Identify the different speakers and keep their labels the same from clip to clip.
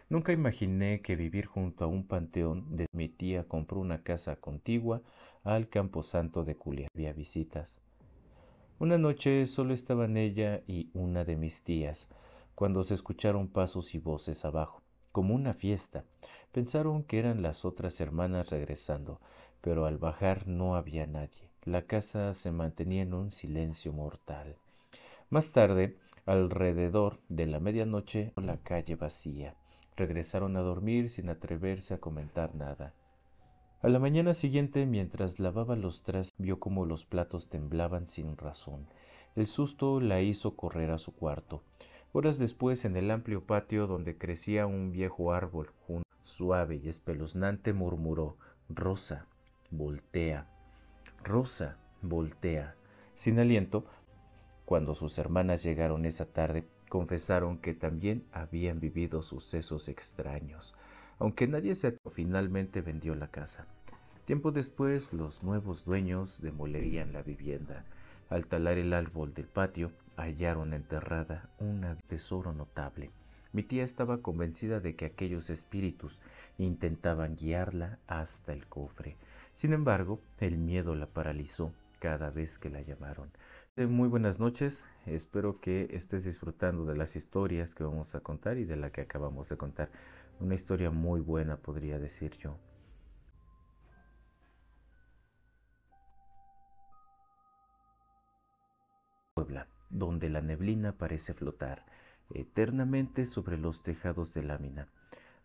Speaker 1: Nunca imaginé que vivir junto a un panteón de mi tía compró una casa contigua al camposanto de Culiacán. Había visitas. Una noche solo estaban ella y una de mis tías, cuando se escucharon pasos y voces abajo, como una fiesta. Pensaron que eran las otras hermanas regresando, pero al bajar no había nadie. La casa se mantenía en un silencio mortal. Más tarde, alrededor de la medianoche, la calle vacía. Regresaron a dormir sin atreverse a comentar nada. A la mañana siguiente, mientras lavaba los trastes, vio cómo los platos temblaban sin razón. El susto la hizo correr a su cuarto. Horas después, en el amplio patio donde crecía un viejo árbol, suave y espeluznante, murmuró: Rosa, voltea. Rosa, voltea. Sin aliento, cuando sus hermanas llegaron esa tarde, confesaron que también habían vivido sucesos extraños, aunque nadie se atrevió. Finalmente vendió la casa. Tiempo después, los nuevos dueños demolerían la vivienda. Al talar el árbol del patio, hallaron enterrada un tesoro notable. Mi tía estaba convencida de que aquellos espíritus intentaban guiarla hasta el cofre. Sin embargo, el miedo la paralizó cada vez que la llamaron. Muy buenas noches, espero que estés disfrutando de las historias que vamos a contar y de la que acabamos de contar. Una historia muy buena, podría decir yo. Puebla, donde la neblina parece flotar eternamente sobre los tejados de lámina.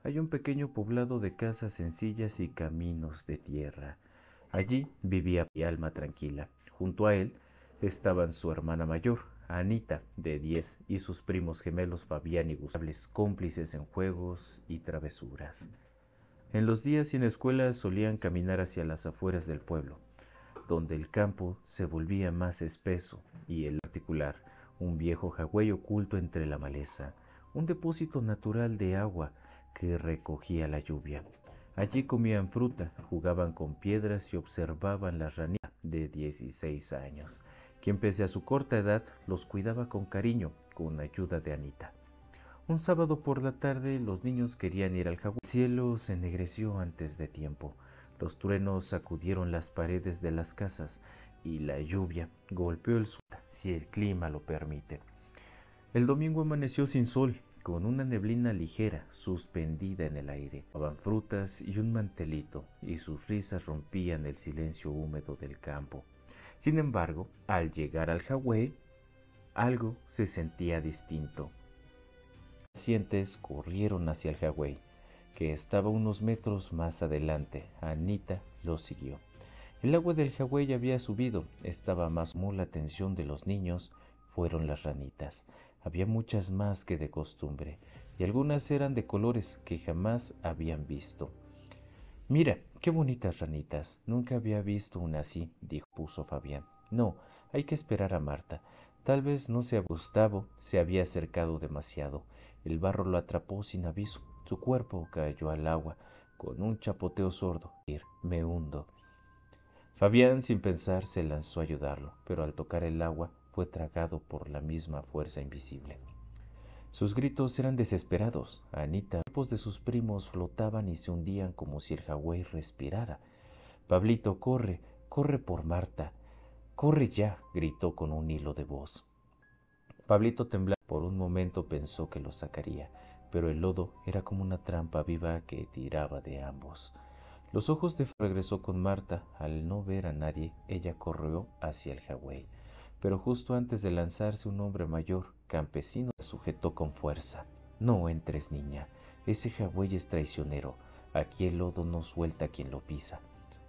Speaker 1: Hay un pequeño poblado de casas sencillas y caminos de tierra. Allí vivía mi alma tranquila. Junto a él estaban su hermana mayor, Anita, de 10, y sus primos gemelos Fabián y Gustavo, cómplices en juegos y travesuras. En los días sin escuela solían caminar hacia las afueras del pueblo, donde el campo se volvía más espeso y el particular, un viejo jagüey oculto entre la maleza, un depósito natural de agua que recogía la lluvia. Allí comían fruta, jugaban con piedras y observaban las ranitas de 16 años, quien pese a su corta edad los cuidaba con cariño, con ayuda de Anita. Un sábado por la tarde los niños querían ir al jagüey. El cielo se ennegreció antes de tiempo. Los truenos sacudieron las paredes de las casas y la lluvia golpeó el suelo, si el clima lo permite. El domingo amaneció sin sol, con una neblina ligera suspendida en el aire. Llevaban frutas y un mantelito, y sus risas rompían el silencio húmedo del campo. Sin embargo, al llegar al jagüey, algo se sentía distinto. Los pacientes corrieron hacia el jagüey, que estaba unos metros más adelante. Anita lo siguió. El agua del jagüey había subido, estaba más. Llamó la atención de los niños fueron las ranitas. Había muchas más que de costumbre, y algunas eran de colores que jamás habían visto. Mira, qué bonitas ranitas. Nunca había visto una así, puso Fabián. No, hay que esperar a Marta. Tal vez no se Gustavo se había acercado demasiado. El barro lo atrapó sin aviso. Su cuerpo cayó al agua con un chapoteo sordo. Me hundo. Fabián, sin pensar, se lanzó a ayudarlo, pero al tocar el agua fue tragado por la misma fuerza invisible. Sus gritos eran desesperados. Anita, los cuerpos de sus primos flotaban y se hundían como si el jagüey respirara. Pablito, corre, corre por Marta. Corre ya, gritó con un hilo de voz. Pablito temblaba. Por un momento pensó que lo sacaría, pero el lodo era como una trampa viva que tiraba de ambos. Los ojos de regresó con Marta. Al no ver a nadie, ella corrió hacia el jagüey. Pero justo antes de lanzarse, un hombre mayor, campesino, la sujetó con fuerza. No entres, niña. Ese jagüey es traicionero. Aquí el lodo no suelta a quien lo pisa.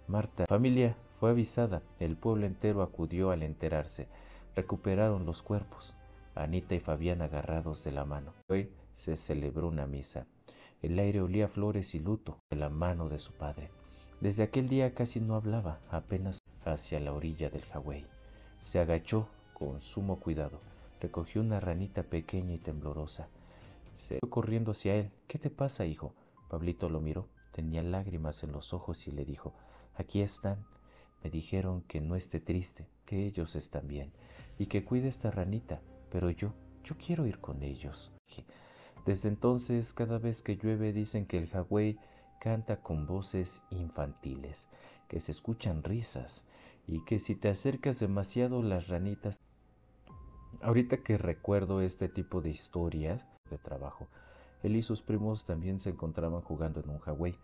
Speaker 1: Marta, familia, fue avisada. El pueblo entero acudió al enterarse. Recuperaron los cuerpos. Anita y Fabián agarrados de la mano. Hoy se celebró una misa. El aire olía a flores y luto de la mano de su padre. Desde aquel día casi no hablaba, apenas hacia la orilla del jagüey. Se agachó con sumo cuidado, recogió una ranita pequeña y temblorosa. Se fue corriendo hacia él. ¿Qué te pasa, hijo? Pablito lo miró, tenía lágrimas en los ojos y le dijo: aquí están. Me dijeron que no esté triste, que ellos están bien y que cuide esta ranita, pero yo quiero ir con ellos. Desde entonces, cada vez que llueve dicen que el Hawái canta con voces infantiles, que se escuchan risas y que si te acercas demasiado las ranitas. Ahorita que recuerdo este tipo de historias de trabajo, él y sus primos también se encontraban jugando en un Hawái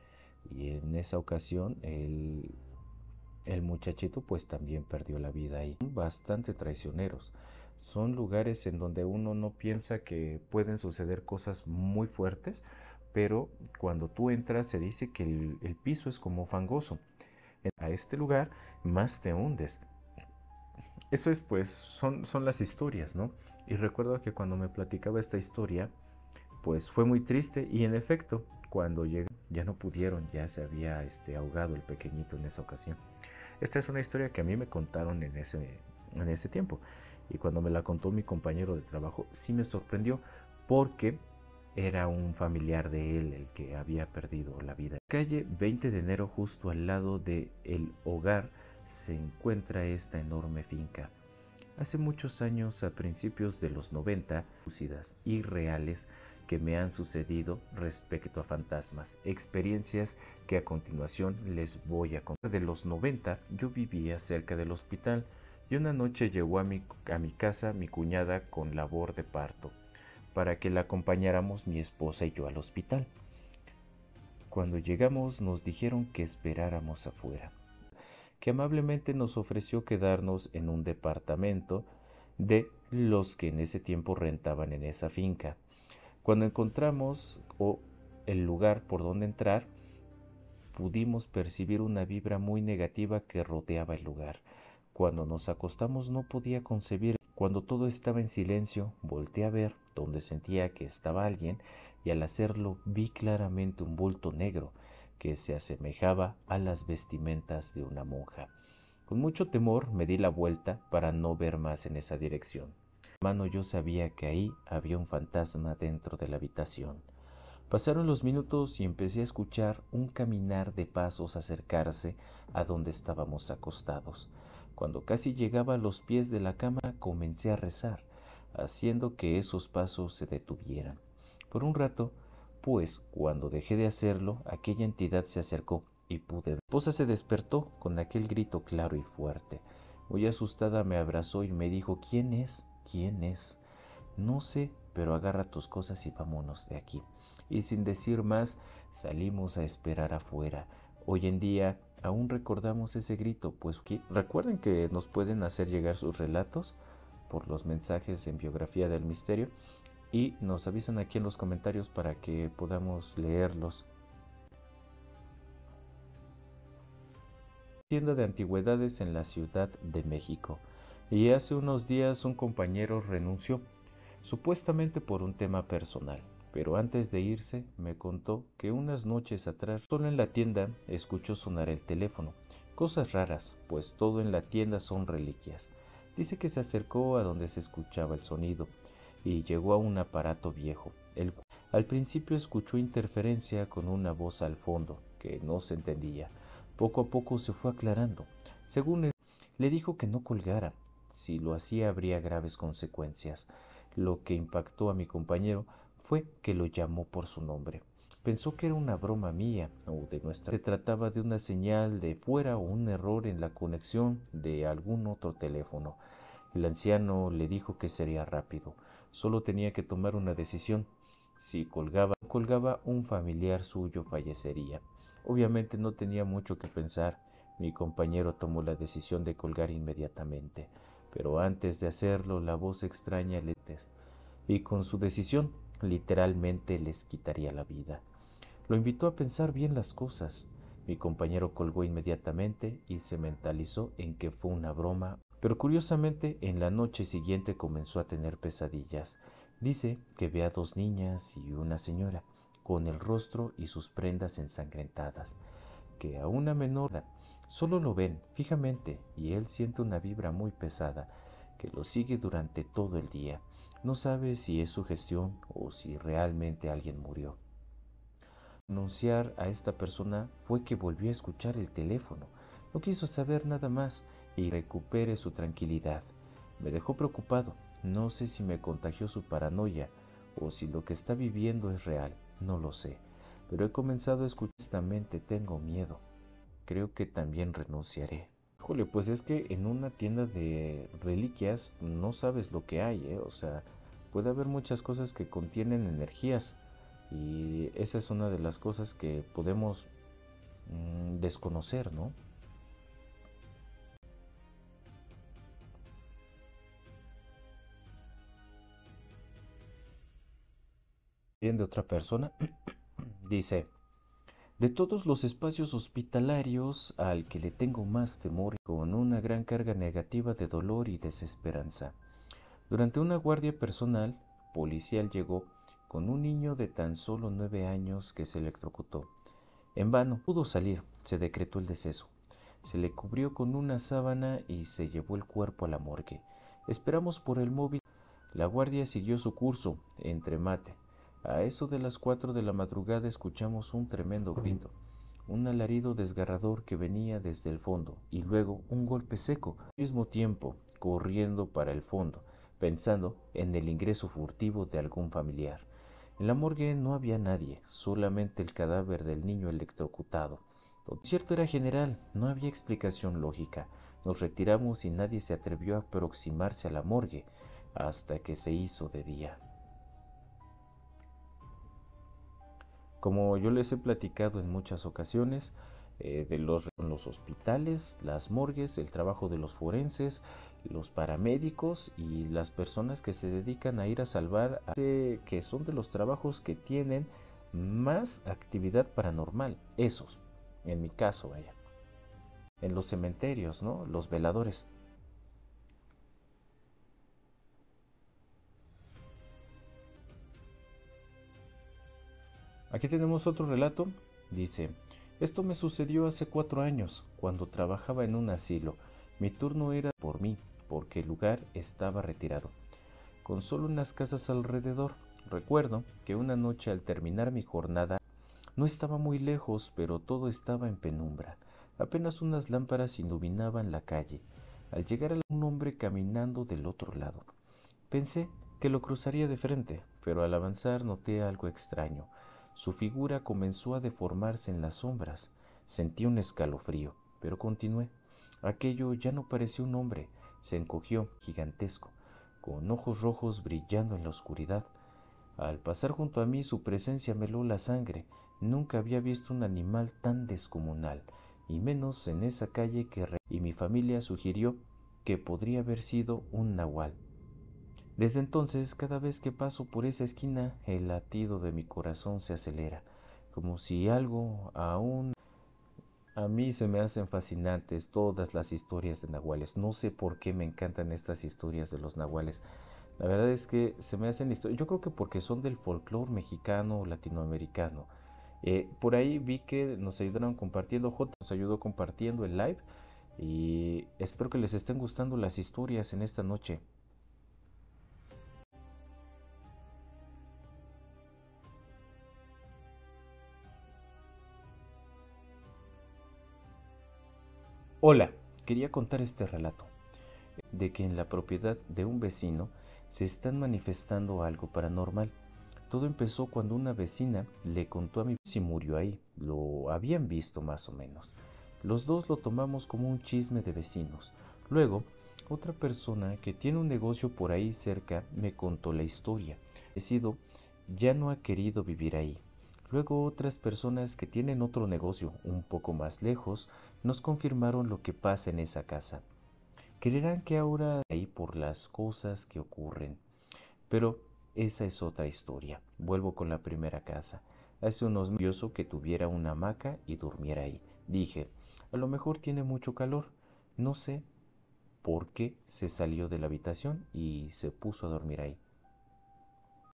Speaker 1: y en esa ocasión el muchachito pues también perdió la vida ahí. Bastante traicioneros. Son lugares en donde uno no piensa que pueden suceder cosas muy fuertes, pero cuando tú entras se dice que el piso es como fangoso. A este lugar más te hundes. Eso es pues, son las historias, ¿no? Y recuerdo que cuando me platicaba esta historia, pues fue muy triste y en efecto, cuando llegué ya no pudieron, ya se había ahogado el pequeñito en esa ocasión. Esta es una historia que a mí me contaron en ese tiempo y cuando me la contó mi compañero de trabajo sí me sorprendió porque era un familiar de él el que había perdido la vida. Calle 20 de enero, justo al lado de el hogar, se encuentra esta enorme finca. Hace muchos años, a principios de los 90, lúcidas y reales que me han sucedido respecto a fantasmas, experiencias que a continuación les voy a contar. De los 90 yo vivía cerca del hospital y una noche llegó a mi casa mi cuñada con labor de parto para que la acompañáramos mi esposa y yo al hospital. Cuando llegamos nos dijeron que esperáramos afuera, que amablemente nos ofreció quedarnos en un departamento de los que en ese tiempo rentaban en esa finca. Cuando encontramos el lugar por donde entrar, pudimos percibir una vibra muy negativa que rodeaba el lugar. Cuando nos acostamos no podía concebir. Cuando todo estaba en silencio, volteé a ver donde sentía que estaba alguien y al hacerlo vi claramente un bulto negro que se asemejaba a las vestimentas de una monja. Con mucho temor me di la vuelta para no ver más en esa dirección. Mano, yo sabía que ahí había un fantasma dentro de la habitación. Pasaron los minutos y empecé a escuchar un caminar de pasos acercarse a donde estábamos acostados. Cuando casi llegaba a los pies de la cama comencé a rezar, haciendo que esos pasos se detuvieran. Por un rato, pues, cuando dejé de hacerlo, aquella entidad se acercó y pude ver. Mi esposa se despertó con aquel grito claro y fuerte. Muy asustada me abrazó y me dijo: ¿Quién es? ¿Quién es? No sé, pero agarra tus cosas y vámonos de aquí. Y sin decir más, salimos a esperar afuera. Hoy en día aún recordamos ese grito, pues recuerden que nos pueden hacer llegar sus relatos por los mensajes en Biografía del Misterio y nos avisan aquí en los comentarios para que podamos leerlos. Tienda de antigüedades en la Ciudad de México. Y hace unos días un compañero renunció, supuestamente por un tema personal, pero antes de irse me contó que unas noches atrás, solo en la tienda, escuchó sonar el teléfono. Cosas raras, pues todo en la tienda son reliquias. Dice que se acercó a donde se escuchaba el sonido y llegó a un aparato viejo. Al principio escuchó interferencia con una voz al fondo que no se entendía. Poco a poco se fue aclarando. Según él, le dijo que no colgara. Si lo hacía habría graves consecuencias. Lo que impactó a mi compañero fue que lo llamó por su nombre. Pensó que era una broma mía o de nuestra. Se trataba de una señal de fuera o un error en la conexión de algún otro teléfono. El anciano le dijo que sería rápido. Solo tenía que tomar una decisión. Si colgaba, un familiar suyo fallecería. Obviamente no tenía mucho que pensar. Mi compañero tomó la decisión de colgar inmediatamente, pero antes de hacerlo la voz extraña le y con su decisión literalmente les quitaría la vida. Lo invitó a pensar bien las cosas. Mi compañero colgó inmediatamente y se mentalizó en que fue una broma, pero curiosamente en la noche siguiente comenzó a tener pesadillas. Dice que ve a dos niñas y una señora, con el rostro y sus prendas ensangrentadas, que a una menor solo lo ven fijamente y él siente una vibra muy pesada que lo sigue durante todo el día. No sabe si es su gestión o si realmente alguien murió. Anunciar a esta persona fue que volvió a escuchar el teléfono. No quiso saber nada más y recupere su tranquilidad. Me dejó preocupado. No sé si me contagió su paranoia o si lo que está viviendo es real, no lo sé, pero he comenzado a escuchar honestamente, tengo miedo. Creo que también renunciaré. Híjole, pues es que en una tienda de reliquias no sabes lo que hay, ¿eh? O sea, puede haber muchas cosas que contienen energías y esa es una de las cosas que podemos desconocer, ¿no? Bien, de otra persona dice, de todos los espacios hospitalarios al que le tengo más temor, con una gran carga negativa de dolor y desesperanza. Durante una guardia personal, policial llegó con un niño de tan solo 9 años que se electrocutó. En vano pudo salir, se decretó el deceso. Se le cubrió con una sábana y se llevó el cuerpo a la morgue. Esperamos por el móvil. La guardia siguió su curso, entre mate. A eso de las 4 de la madrugada escuchamos un tremendo grito, un alarido desgarrador que venía desde el fondo, y luego un golpe seco, al mismo tiempo, corriendo para el fondo, pensando en el ingreso furtivo de algún familiar. En la morgue no había nadie, solamente el cadáver del niño electrocutado. Lo cierto era general, no había explicación lógica. Nos retiramos y nadie se atrevió a aproximarse a la morgue hasta que se hizo de día. Como yo les he platicado en muchas ocasiones, de los hospitales, las morgues, el trabajo de los forenses, los paramédicos y las personas que se dedican a ir a salvar, que son de los trabajos que tienen más actividad paranormal, esos, en mi caso, vaya, en los cementerios, ¿no? Los veladores. Aquí tenemos otro relato. Dice, esto me sucedió hace 4 años, cuando trabajaba en un asilo. Mi turno era por mí, porque el lugar estaba retirado, con solo unas casas alrededor. Recuerdo que una noche al terminar mi jornada, no estaba muy lejos, pero todo estaba en penumbra. Apenas unas lámparas iluminaban la calle. Al llegar a un hombre caminando del otro lado. Pensé que lo cruzaría de frente, pero al avanzar noté algo extraño. Su figura comenzó a deformarse en las sombras. Sentí un escalofrío, pero continué. Aquello ya no parecía un hombre, se encogió, gigantesco, con ojos rojos brillando en la oscuridad. Al pasar junto a mí su presencia me heló la sangre. Nunca había visto un animal tan descomunal, y menos en esa calle y mi familia sugirió que podría haber sido un nahual. Desde entonces, cada vez que paso por esa esquina, el latido de mi corazón se acelera, como si algo aún... A mí se me hacen fascinantes todas las historias de nahuales. No sé por qué me encantan estas historias de los nahuales. La verdad es que se me hacen historias... Yo creo que porque son del folclore mexicano o latinoamericano. Por ahí vi que nos ayudaron compartiendo, J nos ayudó compartiendo el live y espero que les estén gustando las historias en esta noche. Hola, quería contar este relato de que en la propiedad de un vecino se están manifestando algo paranormal. Todo empezó cuando una vecina le contó a mi si murió ahí, lo habían visto más o menos. Los dos lo tomamos como un chisme de vecinos. Luego, otra persona que tiene un negocio por ahí cerca me contó la historia. Decido, ya no ha querido vivir ahí. Luego otras personas que tienen otro negocio un poco más lejos nos confirmaron lo que pasa en esa casa. Creerán que ahora ahí por las cosas que ocurren, pero esa es otra historia. Vuelvo con la primera casa. Hace unos meses curioso que tuviera una hamaca y durmiera ahí. Dije, a lo mejor tiene mucho calor. No sé por qué se salió de la habitación y se puso a dormir ahí.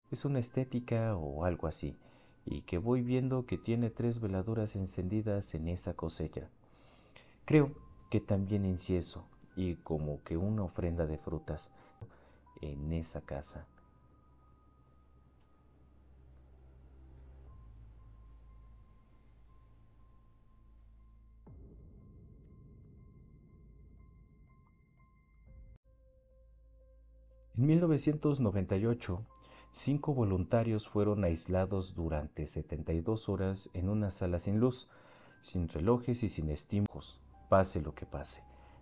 Speaker 1: Es una estética o algo así. Y que voy viendo que tiene 3 veladoras encendidas en esa cosecha. Creo que también incienso y como que una ofrenda de frutas en esa casa. En 1998 5 voluntarios fueron aislados durante 72 horas en una sala sin luz, sin relojes y sin estímulos, pase lo que pase.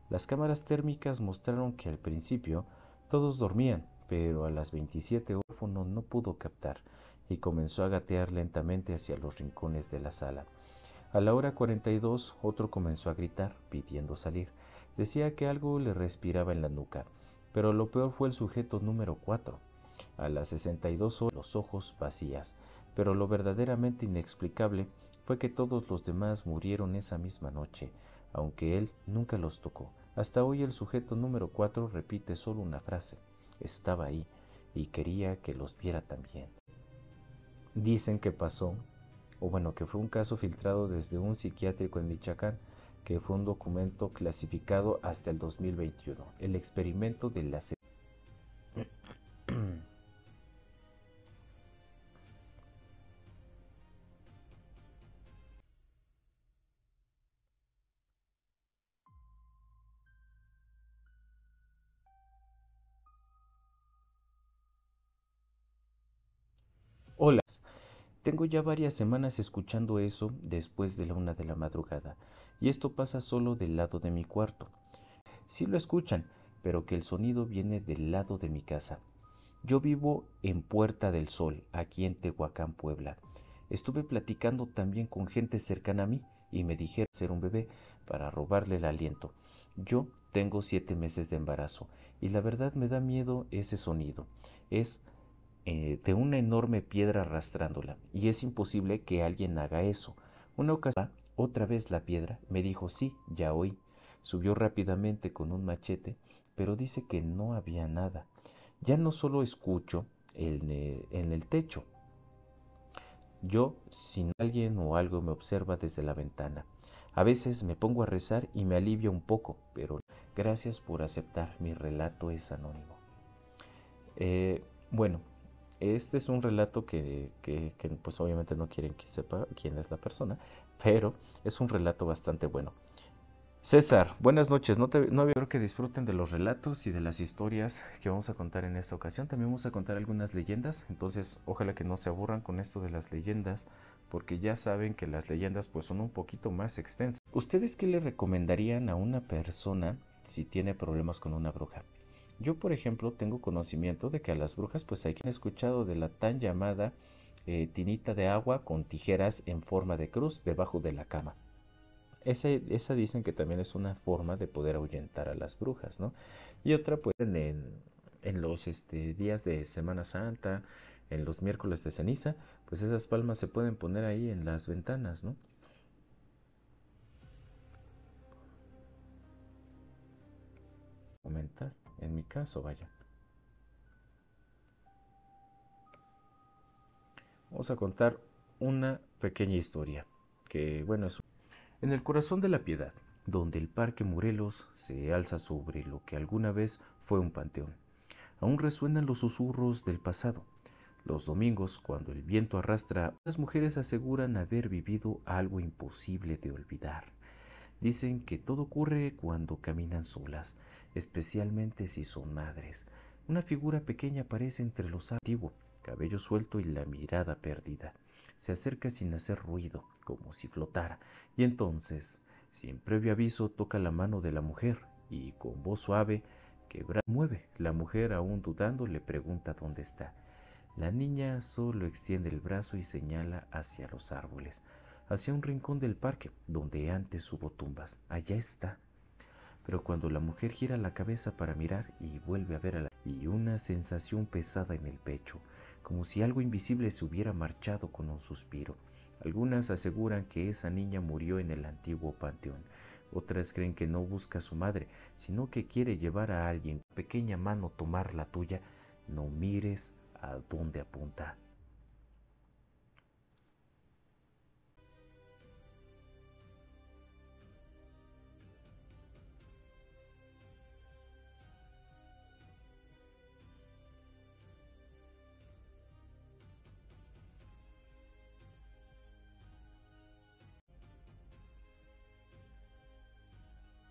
Speaker 1: Las cámaras térmicas mostraron que al principio todos dormían, pero a las 27 horas el teléfono no pudo captar y comenzó a gatear lentamente hacia los rincones de la sala. A la hora 42 otro comenzó a gritar, pidiendo salir. Decía que algo le respiraba en la nuca, pero lo peor fue el sujeto número 4. A las 62 horas los ojos vacías, pero lo verdaderamente inexplicable fue que todos los demás murieron esa misma noche, aunque él nunca los tocó. Hasta hoy el sujeto número 4 repite solo una frase: estaba ahí y quería que los viera también. Dicen que pasó, o bueno, que fue un caso filtrado desde un psiquiátrico en Michoacán, que fue un documento clasificado hasta el 2021, el experimento de la... Hola, tengo ya varias semanas escuchando eso después de la 1 de la madrugada, y esto pasa solo del lado de mi cuarto. Sí lo escuchan, pero que el sonido viene del lado de mi casa. Yo vivo en Puerta del Sol, aquí en Tehuacán, Puebla. Estuve platicando también con gente cercana a mí y me dijeron ser un bebé para robarle el aliento. Yo tengo 7 meses de embarazo y la verdad me da miedo ese sonido. Es de una enorme piedra arrastrándola y es imposible que alguien haga eso. Una ocasión, otra vez la piedra, me dijo sí, ya oí. Subió rápidamente con un machete, pero dice que no había nada. Ya no solo escucho en el techo, yo sin alguien o algo me observa desde la ventana. A veces me pongo a rezar y me alivia un poco, pero gracias por aceptar, mi relato es anónimo. Bueno, este es un relato que, pues obviamente no quieren que sepa quién es la persona, pero es un relato bastante bueno. César, buenas noches. No espero que disfruten de los relatos y de las historias que vamos a contar en esta ocasión. También vamos a contar algunas leyendas, entonces ojalá que no se aburran con esto de las leyendas, porque ya saben que las leyendas pues son un poquito más extensas. ¿Ustedes qué le recomendarían a una persona si tiene problemas con una bruja? Yo, por ejemplo, tengo conocimiento de que a las brujas pues hay quien ha escuchado de la tan llamada tinita de agua con tijeras en forma de cruz debajo de la cama. Esa dicen que también es una forma de poder ahuyentar a las brujas, ¿no? Y otra pues en los días de Semana Santa, en los miércoles de ceniza, pues esas palmas se pueden poner ahí en las ventanas, ¿no? Comentar, en mi caso, vaya. Vamos a contar una pequeña historia, que bueno, es en el corazón de la Piedad, donde el Parque Morelos se alza sobre lo que alguna vez fue un panteón. Aún resuenan los susurros del pasado. Los domingos, cuando el viento arrastra, las mujeres aseguran haber vivido algo imposible de olvidar. Dicen que todo ocurre cuando caminan solas, especialmente si son madres. Una figura pequeña aparece entre los antiguos, cabello suelto y la mirada perdida. Se acerca sin hacer ruido, como si flotara, y entonces, sin previo aviso, toca la mano de la mujer y con voz suave mueve. La mujer, aún dudando, le pregunta dónde está. La niña solo extiende el brazo y señala hacia los árboles, hacia un rincón del parque donde antes hubo tumbas. Allá está. Pero cuando la mujer gira la cabeza para mirar y vuelve a ver a la y una sensación pesada en el pecho, como si algo invisible se hubiera marchado con un suspiro. Algunas aseguran que esa niña murió en el antiguo panteón. Otras creen que no busca a su madre, sino que quiere llevar a alguien, pequeña mano tomar la tuya. No mires a dónde apunta.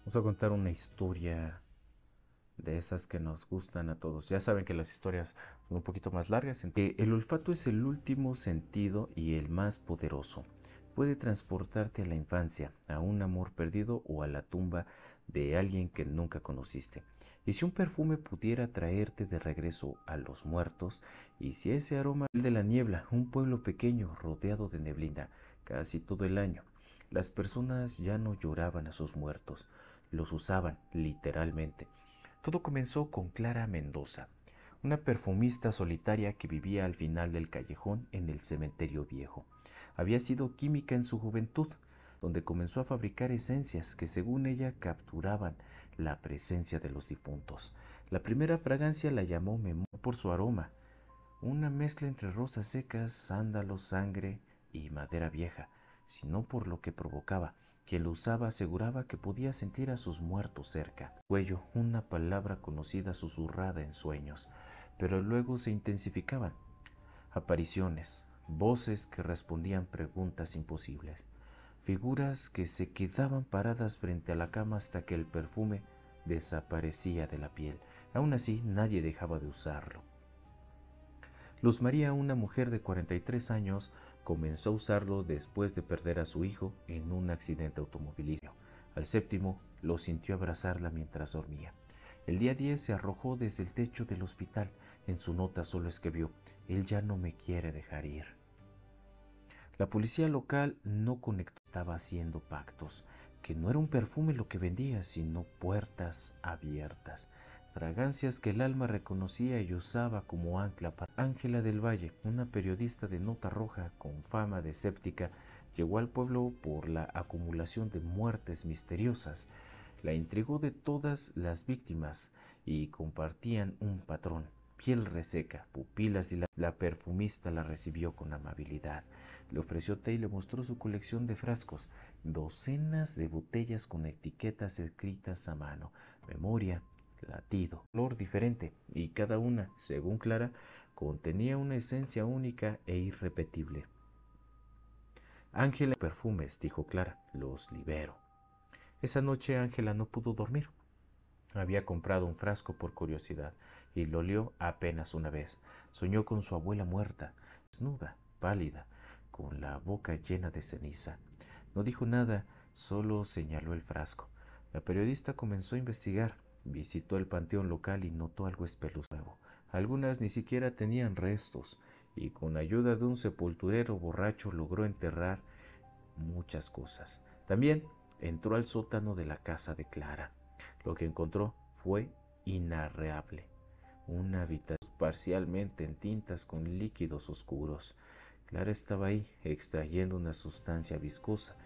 Speaker 1: Vamos a contar una historia de esas que nos gustan a todos. Ya saben que las historias son un poquito más largas. El olfato es el último sentido y el más poderoso. Puede transportarte a la infancia, a un amor perdido o a la tumba de alguien que nunca conociste. Y si un perfume pudiera traerte de regreso a los muertos, y si ese aroma de la niebla, un pueblo pequeño rodeado de neblina casi todo el año, las personas ya no lloraban a sus muertos, los usaban literalmente. Todo comenzó con Clara Mendoza, una perfumista solitaria que vivía al final del callejón en el cementerio viejo. Había sido química en su juventud, donde comenzó a fabricar esencias que según ella capturaban la presencia de los difuntos. La primera fragancia la llamó Memoria por su aroma, una mezcla entre rosas secas, sándalo, sangre y madera vieja, sino por lo que provocaba. Quien lo usaba aseguraba que podía sentir a sus muertos cerca. Cuello, una palabra conocida susurrada en sueños, pero luego se intensificaban. Apariciones, voces que respondían preguntas imposibles, figuras que se quedaban paradas frente a la cama hasta que el perfume desaparecía de la piel. Aún así, nadie dejaba de usarlo. Luz María, una mujer de 43 años, comenzó a usarlo después de perder a su hijo en un accidente automovilístico. Al séptimo, lo sintió abrazarla mientras dormía. El día 10 se arrojó desde el techo del hospital. En su nota solo escribió: «Él ya no me quiere dejar ir». La policía local no conectó, estaba haciendo pactos, que no era un perfume lo que vendía, sino puertas abiertas, fragancias que el alma reconocía y usaba como ancla para Ángela del Valle, una periodista de nota roja con fama de escéptica, llegó al pueblo por la acumulación de muertes misteriosas. La intrigó de todas las víctimas y compartían un patrón: piel reseca, pupilas dilatadas. La perfumista la recibió con amabilidad. Le ofreció té y le mostró su colección de frascos, docenas de botellas con etiquetas escritas a mano, memoria, latido, color diferente, y cada una, según Clara, contenía una esencia única e irrepetible. «Ángela, perfumes», dijo Clara, «los libero». Esa noche Ángela no pudo dormir. Había comprado un frasco por curiosidad y lo olió apenas una vez. Soñó con su abuela muerta, desnuda, pálida, con la boca llena de ceniza. No dijo nada, solo señaló el frasco. La periodista comenzó a investigar. Visitó el panteón local y notó algo espeluznante. Algunas ni siquiera tenían restos, y con ayuda de un sepulturero borracho logró enterrar muchas cosas. También entró al sótano de la casa de Clara. Lo que encontró fue inarreable. Una habitación parcialmente en tintas con líquidos oscuros. Clara estaba ahí, extrayendo una sustancia viscosa.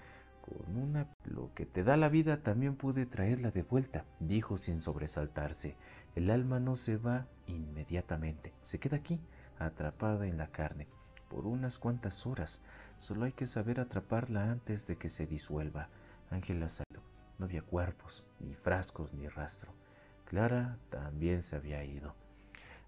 Speaker 1: Lo que te da la vida también puede traerla de vuelta, dijo sin sobresaltarse. El alma no se va inmediatamente, se queda aquí, atrapada en la carne, por unas cuantas horas. Solo hay que saber atraparla antes de que se disuelva. Ángela salió. No había cuerpos, ni frascos, ni rastro. Clara también se había ido.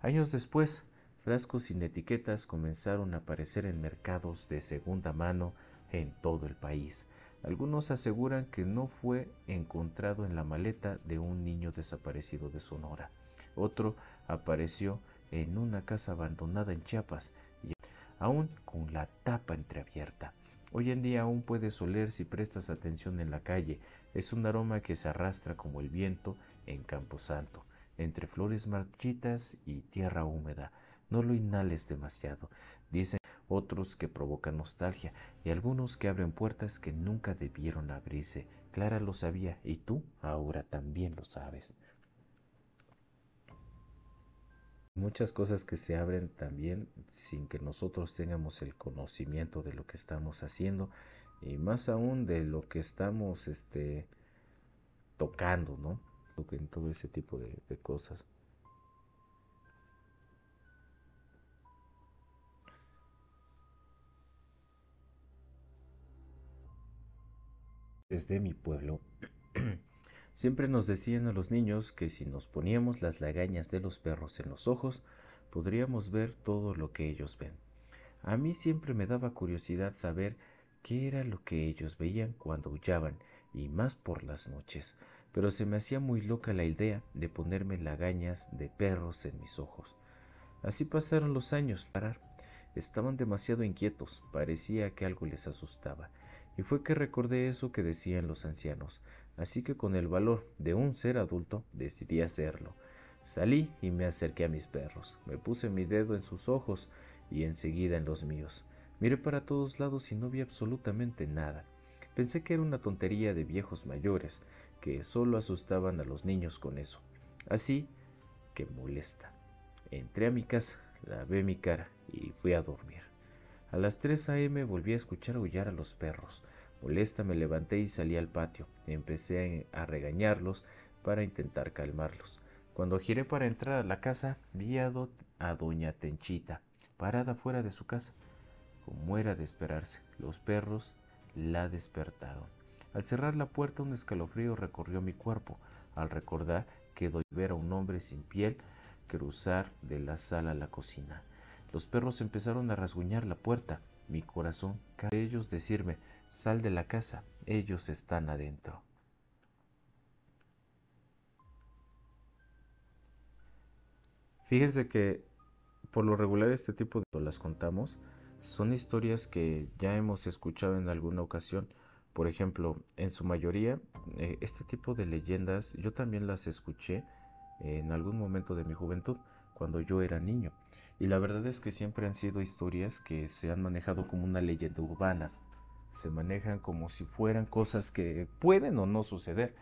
Speaker 1: Años después, frascos sin etiquetas comenzaron a aparecer en mercados de segunda mano en todo el país. Algunos aseguran que no fue encontrado en la maleta de un niño desaparecido de Sonora. Otro apareció en una casa abandonada en Chiapas, y aún con la tapa entreabierta. Hoy en día aún puedes oler si prestas atención en la calle. Es un aroma que se arrastra como el viento en Camposanto, entre flores marchitas y tierra húmeda. No lo inhales demasiado. Dicen otros que provocan nostalgia y algunos que abren puertas que nunca debieron abrirse. Clara lo sabía y tú ahora también lo sabes. Muchas cosas que se abren también sin que nosotros tengamos el conocimiento de lo que estamos haciendo y más aún de lo que estamos tocando, ¿no? En todo ese tipo de cosas. Desde mi pueblo, siempre nos decían a los niños que si nos poníamos las lagañas de los perros en los ojos, podríamos ver todo lo que ellos ven. A mí siempre me daba curiosidad saber qué era lo que ellos veían cuando aullaban, y más por las noches. pero se me hacía muy loca la idea de ponerme lagañas de perros en mis ojos. Así pasaron los años. Estaban demasiado inquietos, parecía que algo les asustaba, y fue que recordé eso que decían los ancianos, así que con el valor de un ser adulto decidí hacerlo. Salí y me acerqué a mis perros, me puse mi dedo en sus ojos y enseguida en los míos. Miré para todos lados y no vi absolutamente nada. Pensé que era una tontería de viejos mayores, que solo asustaban a los niños con eso. Así que molesta. Entré a mi casa, lavé mi cara y fui a dormir. A las 3 a.m. volví a escuchar aullar a los perros. Molesta me levanté y salí al patio. Empecé a regañarlos para intentar calmarlos. Cuando giré para entrar a la casa, vi a doña Tenchita, parada fuera de su casa. Como era de esperarse, los perros la despertaron. Al cerrar la puerta, un escalofrío recorrió mi cuerpo, al recordar que doy ver a un hombre sin piel cruzar de la sala a la cocina. Los perros empezaron a rasguñar la puerta. Mi corazón cae de ellos decirme, sal de la casa, ellos están adentro. Fíjense que por lo regular este tipo de las contamos son historias que ya hemos escuchado en alguna ocasión. Por ejemplo, en su mayoría, este tipo de leyendas yo también las escuché en algún momento de mi juventud, cuando yo era niño. Y la verdad es que siempre han sido historias que se han manejado como una leyenda urbana. Se manejan como si fueran cosas que pueden o no suceder,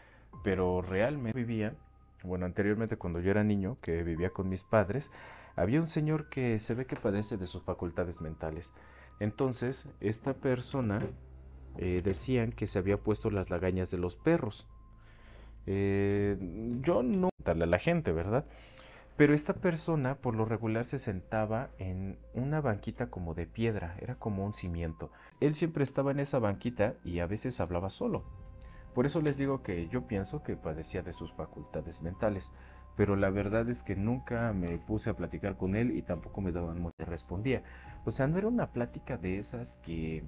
Speaker 1: pero realmente vivía, bueno, anteriormente cuando yo era niño, que vivía con mis padres, había un señor que se ve que padece de sus facultades mentales. Entonces, esta persona decían que se había puesto las lagañas de los perros. Yo no darle a la gente, ¿verdad? Pero esta persona por lo regular se sentaba en una banquita como de piedra, era como un cimiento. Él siempre estaba en esa banquita y a veces hablaba solo. Por eso les digo que yo pienso que padecía de sus facultades mentales, pero la verdad es que nunca me puse a platicar con él y tampoco me daban mucho respondía. O sea, no era una plática de esas que,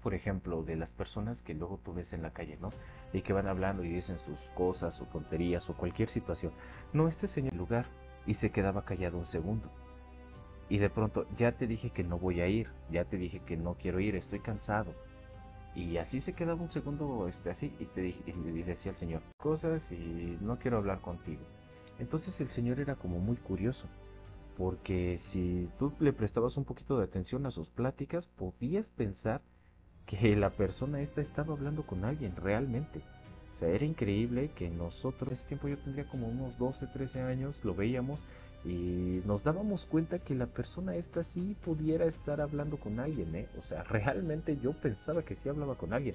Speaker 1: por ejemplo, de las personas que luego tú ves en la calle, ¿no? Y que van hablando y dicen sus cosas o tonterías o cualquier situación. No, este señor lugar y se quedaba callado un segundo. Y de pronto, ya te dije que no voy a ir, ya te dije que no quiero ir, estoy cansado. Y así se quedaba un segundo, así, y decía el señor, cosas y no quiero hablar contigo. Entonces el señor era como muy curioso, porque si tú le prestabas un poquito de atención a sus pláticas, podías pensar que la persona esta estaba hablando con alguien realmente. O sea, era increíble que nosotros, en ese tiempo yo tendría como unos 12, 13 años, lo veíamos y nos dábamos cuenta que la persona esta sí pudiera estar hablando con alguien, ¿eh? O sea, realmente yo pensaba que sí hablaba con alguien,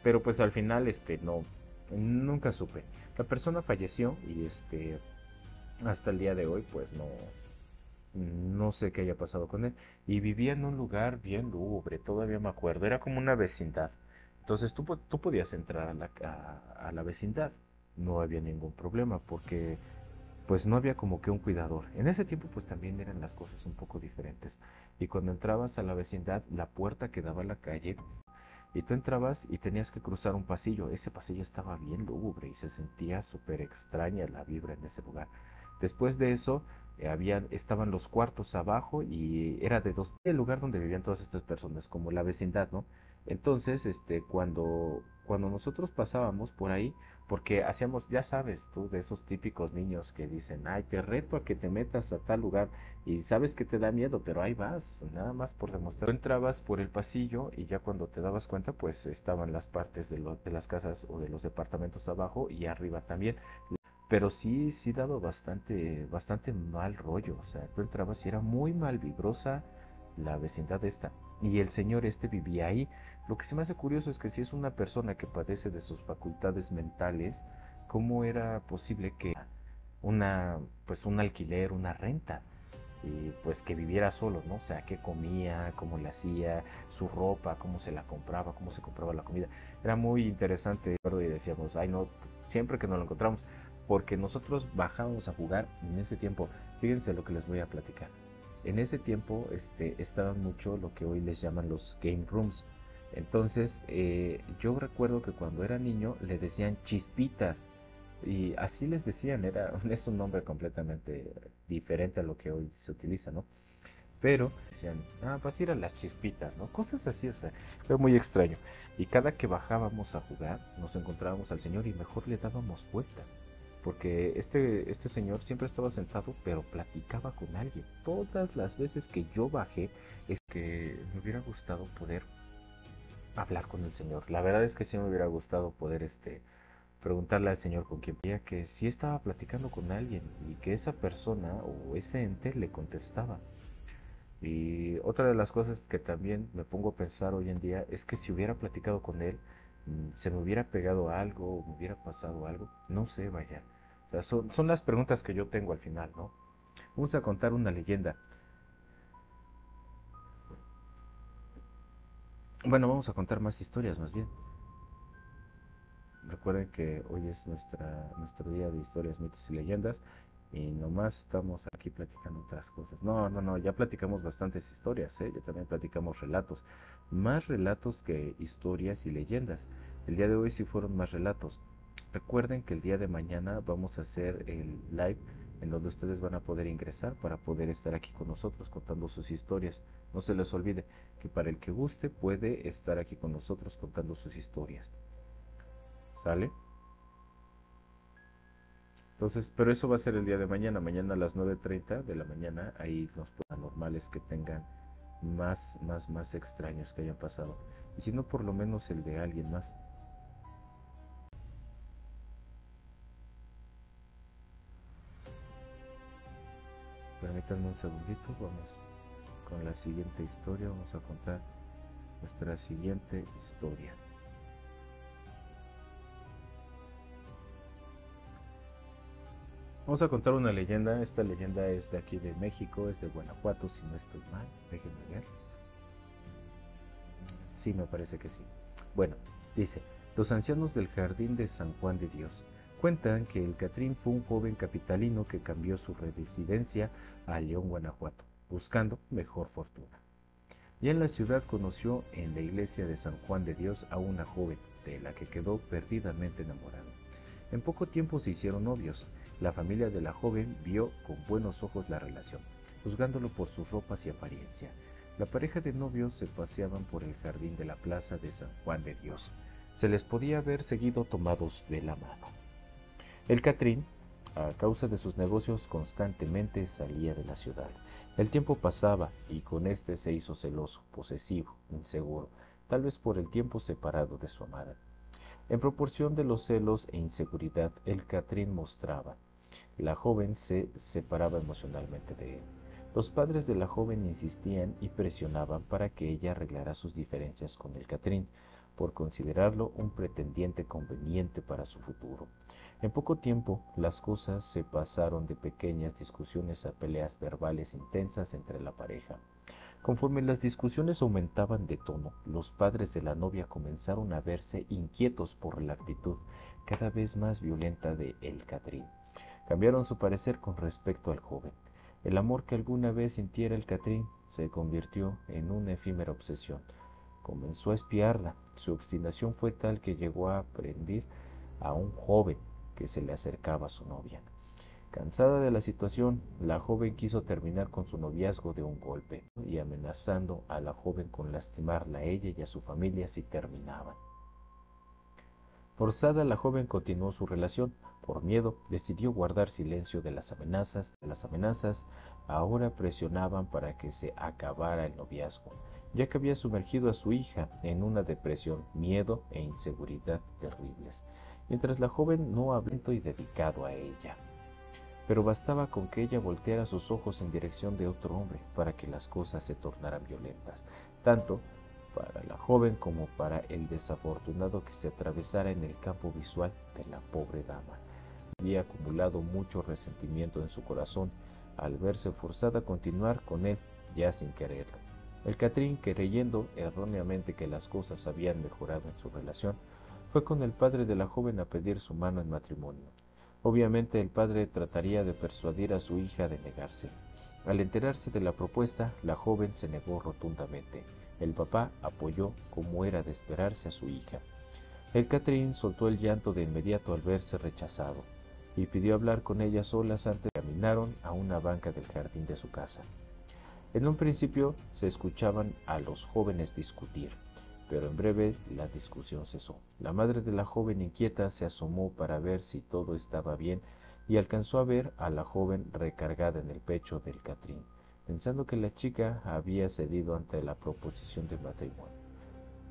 Speaker 1: pero pues al final, no, nunca supe. La persona falleció y hasta el día de hoy, pues no sé qué haya pasado con él. Y vivía en un lugar bien lúgubre, todavía me acuerdo. Era como una vecindad. Entonces tú podías entrar a la vecindad. No había ningún problema porque pues no había como que un cuidador. En ese tiempo pues también eran las cosas un poco diferentes. Y cuando entrabas a la vecindad, la puerta que daba a la calle y tú entrabas y tenías que cruzar un pasillo. Ese pasillo estaba bien lúgubre y se sentía súper extraña la vibra en ese lugar. Después de eso, estaban los cuartos abajo y era de dos, el lugar donde vivían todas estas personas, como la vecindad, ¿no? Entonces, cuando nosotros pasábamos por ahí, porque hacíamos, ya sabes tú, de esos típicos niños que dicen, ay, te reto a que te metas a tal lugar y sabes que te da miedo, pero ahí vas, nada más por demostrar. Tú entrabas por el pasillo y ya cuando te dabas cuenta, pues estaban las partes de las casas o de los departamentos abajo y arriba también. Pero sí daba bastante mal rollo. O sea, tú entrabas y era muy mal vibrosa la vecindad esta. Y el señor este vivía ahí. Lo que se me hace curioso es que si es una persona que padece de sus facultades mentales, ¿cómo era posible que pues un alquiler, una renta? Y pues que viviera solo, ¿no? O sea, qué comía, cómo le hacía, su ropa, cómo se la compraba, cómo se compraba la comida. Era muy interesante, y decíamos, ay no, siempre que nos lo encontramos, porque nosotros bajábamos a jugar en ese tiempo. Fíjense lo que les voy a platicar. En ese tiempo estaban mucho lo que hoy les llaman los game rooms. Entonces yo recuerdo que cuando era niño le decían chispitas Y así les decían, es un nombre completamente diferente a lo que hoy se utiliza, ¿no? Pero decían, pues ir a las chispitas, ¿no? Cosas así, o sea, fue muy extraño. Y cada que bajábamos a jugar, nos encontrábamos al señor y mejor le dábamos vuelta. Porque este señor siempre estaba sentado, pero platicaba con alguien. Todas las veces que yo bajé, es que me hubiera gustado poder hablar con el señor. La verdad es que sí me hubiera gustado poder, preguntarle al señor con quien veía que sí estaba platicando con alguien y que esa persona o ese ente le contestaba. Y otra de las cosas que también me pongo a pensar hoy en día es que si hubiera platicado con él, se me hubiera pegado algo, o me hubiera pasado algo, no sé, vaya. O sea, son las preguntas que yo tengo al final, ¿no? Vamos a contar una leyenda. Bueno, vamos a contar más historias, más bien. Recuerden que hoy es nuestro día de historias, mitos y leyendas y nomás estamos aquí platicando otras cosas. No, no, no, ya platicamos bastantes historias, ¿eh? Ya también platicamos relatos. Más relatos que historias y leyendas. El día de hoy sí fueron más relatos. Recuerden que el día de mañana vamos a hacer el live en donde ustedes van a poder ingresar para poder estar aquí con nosotros contando sus historias. No se les olvide que para el que guste puede estar aquí con nosotros contando sus historias. ¿Sale? Entonces, pero eso va a ser el día de mañana, mañana a las 9:30 de la mañana, ahí los paranormales que tengan más extraños que hayan pasado. Y si no, por lo menos el de alguien más. Permítanme un segundito, vamos con la siguiente historia, vamos a contar nuestra siguiente historia. Vamos a contar una leyenda, esta leyenda es de aquí de México, es de Guanajuato, si no estoy mal, déjenme ver. Sí, me parece que sí. Bueno, dice, los ancianos del jardín de San Juan de Dios cuentan que el Catrín fue un joven capitalino que cambió su residencia a León, Guanajuato, buscando mejor fortuna. Y en la ciudad conoció en la iglesia de San Juan de Dios a una joven, de la que quedó perdidamente enamorado. En poco tiempo se hicieron novios. La familia de la joven vio con buenos ojos la relación, juzgándolo por sus ropas y apariencia. La pareja de novios se paseaban por el jardín de la plaza de San Juan de Dios. Se les podía ver seguido tomados de la mano. El Catrín, a causa de sus negocios, constantemente salía de la ciudad. El tiempo pasaba y con este se hizo celoso, posesivo, inseguro, tal vez por el tiempo separado de su amada. En proporción de los celos e inseguridad, el Catrín mostraba. La joven se separaba emocionalmente de él. Los padres de la joven insistían y presionaban para que ella arreglara sus diferencias con el Catrín, por considerarlo un pretendiente conveniente para su futuro. En poco tiempo, las cosas se pasaron de pequeñas discusiones a peleas verbales intensas entre la pareja. Conforme las discusiones aumentaban de tono, los padres de la novia comenzaron a verse inquietos por la actitud cada vez más violenta de El Catrín. Cambiaron su parecer con respecto al joven. El amor que alguna vez sintiera el Catrín se convirtió en una efímera obsesión. Comenzó a espiarla. Su obstinación fue tal que llegó a prender a un joven que se le acercaba a su novia. Cansada de la situación, la joven quiso terminar con su noviazgo de un golpe y amenazando a la joven con lastimarla a ella y a su familia si terminaban. Forzada, la joven continuó su relación. Por miedo, decidió guardar silencio de las amenazas. Las amenazas ahora presionaban para que se acabara el noviazgo, ya que había sumergido a su hija en una depresión, miedo e inseguridad terribles, mientras la joven no habló y dedicado a ella. Pero bastaba con que ella volteara sus ojos en dirección de otro hombre para que las cosas se tornaran violentas, tanto para la joven como para el desafortunado que se atravesara en el campo visual de la pobre dama. Había acumulado mucho resentimiento en su corazón al verse forzada a continuar con él ya sin quererlo. El Catrín, creyendo erróneamente que las cosas habían mejorado en su relación, fue con el padre de la joven a pedir su mano en matrimonio. Obviamente el padre trataría de persuadir a su hija de negarse. Al enterarse de la propuesta, la joven se negó rotundamente. El papá apoyó, como era de esperarse, a su hija. El Catrín soltó el llanto de inmediato al verse rechazado y pidió hablar con ella solas antes de que caminaron a una banca del jardín de su casa. En un principio se escuchaban a los jóvenes discutir, pero en breve la discusión cesó. La madre de la joven inquieta se asomó para ver si todo estaba bien y alcanzó a ver a la joven recargada en el pecho del Catrín, pensando que la chica había cedido ante la proposición de matrimonio.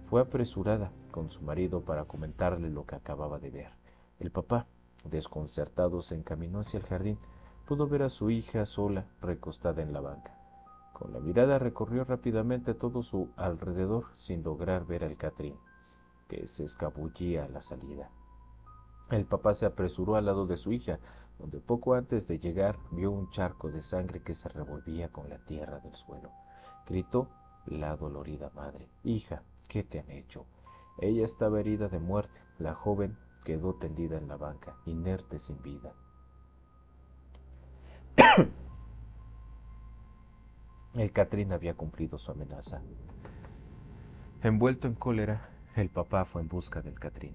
Speaker 1: Fue apresurada con su marido para comentarle lo que acababa de ver. El papá, desconcertado, se encaminó hacia el jardín. Pudo ver a su hija sola, recostada en la banca. Con la mirada recorrió rápidamente todo su alrededor sin lograr ver al Catrín, que se escabullía a la salida. El papá se apresuró al lado de su hija, donde poco antes de llegar vio un charco de sangre que se revolvía con la tierra del suelo. Gritó la dolorida madre: «Hija, ¿qué te han hecho?». Ella estaba herida de muerte. La joven quedó tendida en la banca, inerte, sin vida. El Catrín había cumplido su amenaza. Envuelto en cólera, el papá fue en busca del Catrín.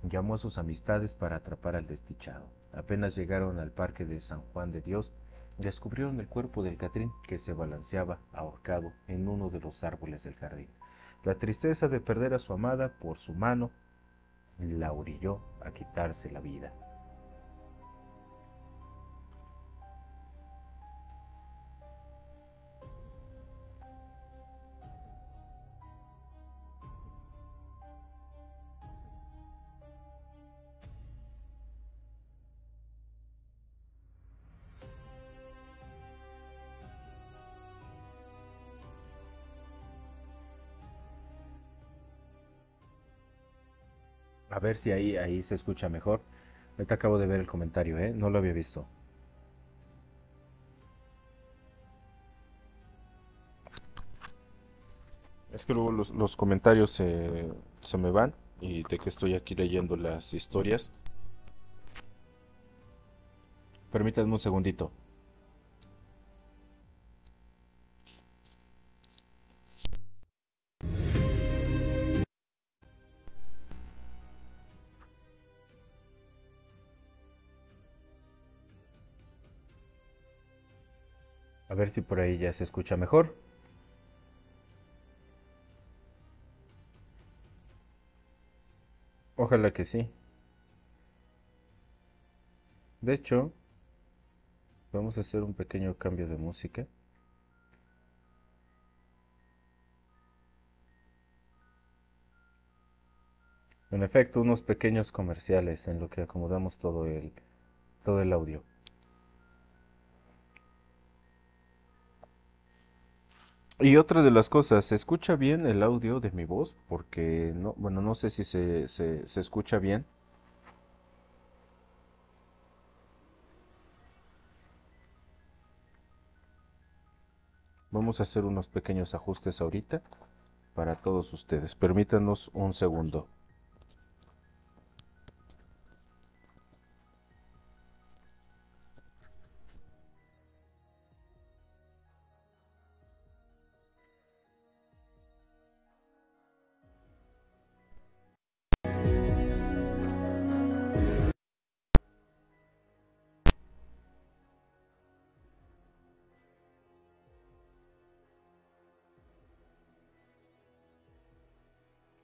Speaker 1: Llamó a sus amistades para atrapar al desdichado. Apenas llegaron al parque de San Juan de Dios, descubrieron el cuerpo del Catrín, que se balanceaba ahorcado en uno de los árboles del jardín. La tristeza de perder a su amada por su mano la orilló a quitarse la vida. A ver si ahí se escucha mejor. Ahorita acabo de ver el comentario, ¿eh? No lo había visto. Es que luego los comentarios se me van y de que estoy aquí leyendo las historias. Permítanme un segundito. A ver si por ahí ya se escucha mejor. Ojalá que sí. De hecho, vamos a hacer un pequeño cambio de música. En efecto, unos pequeños comerciales en lo que acomodamos todo el audio. Y otra de las cosas, ¿se escucha bien el audio de mi voz? Porque no, bueno, no sé si se escucha bien. Vamos a hacer unos pequeños ajustes ahorita para todos ustedes. Permítanos un segundo.